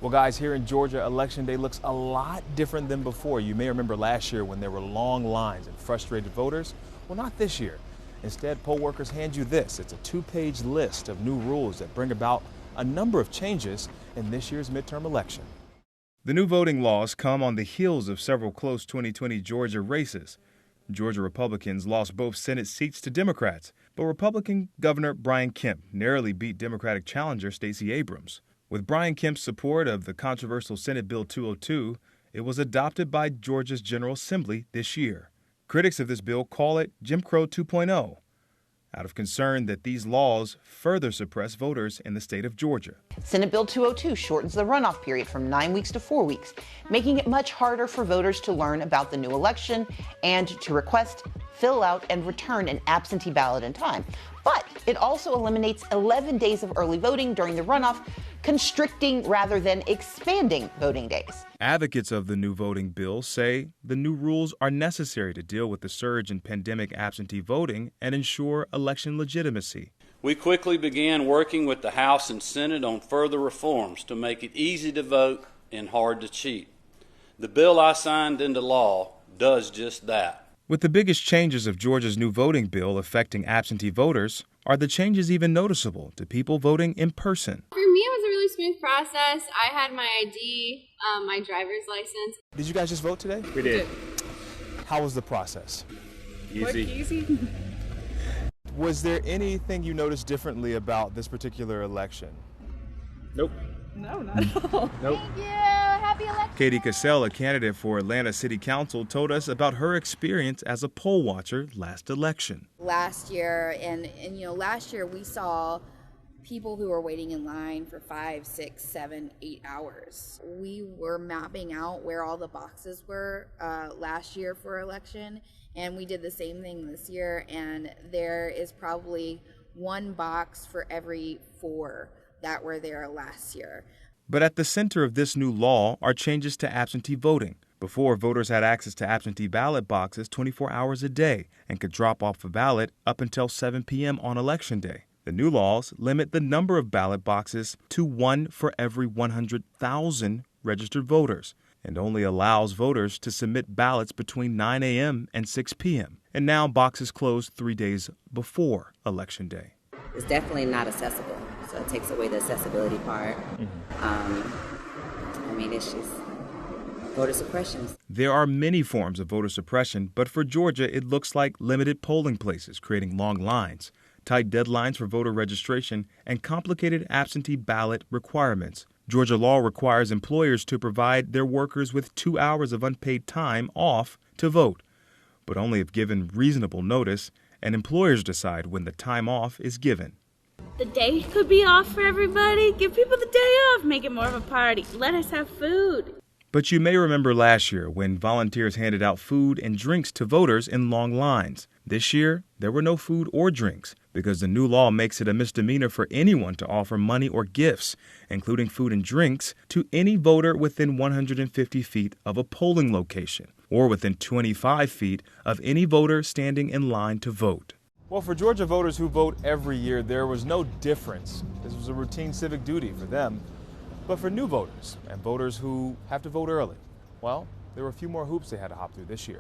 Well, guys, here in Georgia, Election Day looks a lot different than before. You may remember last year when there were long lines and frustrated voters. Well, not this year. Instead, poll workers hand you this. It's a 2-page list of new rules that bring about a number of changes in this year's midterm election. The new voting laws come on the heels of several close 2020 Georgia races. Georgia Republicans lost both Senate seats to Democrats, but Republican Governor Brian Kemp narrowly beat Democratic challenger Stacey Abrams. With Brian Kemp's support of the controversial Senate Bill 202, it was adopted by Georgia's General Assembly this year. Critics of this bill call it Jim Crow 2.0, out of concern that these laws further suppress voters in the state of Georgia. Senate Bill 202 shortens the runoff period from 9 weeks to 4 weeks, making it much harder for voters to learn about the new election and to request, fill out, and return an absentee ballot in time. But it also eliminates 11 days of early voting during the runoff, constricting rather than expanding voting days. Advocates of the new voting bill say the new rules are necessary to deal with the surge in pandemic absentee voting and ensure election legitimacy. We quickly began working with the House and Senate on further reforms to make it easy to vote and hard to cheat. The bill I signed into law does just that. With the biggest changes of Georgia's new voting bill affecting absentee voters, are the changes even noticeable to people voting in person? For me, it was a really smooth process. I had my ID, my driver's license. Did you guys just vote today? We did. How was the process? Easy. Was there anything you noticed differently about this particular election? Nope. No, not at all. Nope. Thank you. Happy election. Katie Cassell, a candidate for Atlanta City Council, told us about her experience as a poll watcher last election. Last year, and last year we saw people who were waiting in line for 5, 6, 7, 8 hours. We were mapping out where all the boxes were last year for election, and we did the same thing this year, and there is probably one box for every 4 that were there last year. But at the center of this new law are changes to absentee voting. Before, voters had access to absentee ballot boxes 24 hours a day and could drop off a ballot up until 7 p.m. on Election Day. The new laws limit the number of ballot boxes to 1 for every 100,000 registered voters and only allows voters to submit ballots between 9 a.m. and 6 p.m. And now boxes close 3 days before Election Day. It's definitely not accessible, so it takes away the accessibility part. It's just voter suppression. There are many forms of voter suppression, but for Georgia, it looks like limited polling places, creating long lines, tight deadlines for voter registration, and complicated absentee ballot requirements. Georgia law requires employers to provide their workers with 2 hours of unpaid time off to vote, but only if given reasonable notice, and employers decide when the time off is given. The day could be off for everybody. Give people the day off. Make it more of a party. Let us have food. But you may remember last year when volunteers handed out food and drinks to voters in long lines. This year, there were no food or drinks because the new law makes it a misdemeanor for anyone to offer money or gifts, including food and drinks, to any voter within 150 feet of a polling location or within 25 feet of any voter standing in line to vote. Well, for Georgia voters who vote every year, there was no difference. This was a routine civic duty for them. But for new voters and voters who have to vote early, well, there were a few more hoops they had to hop through this year.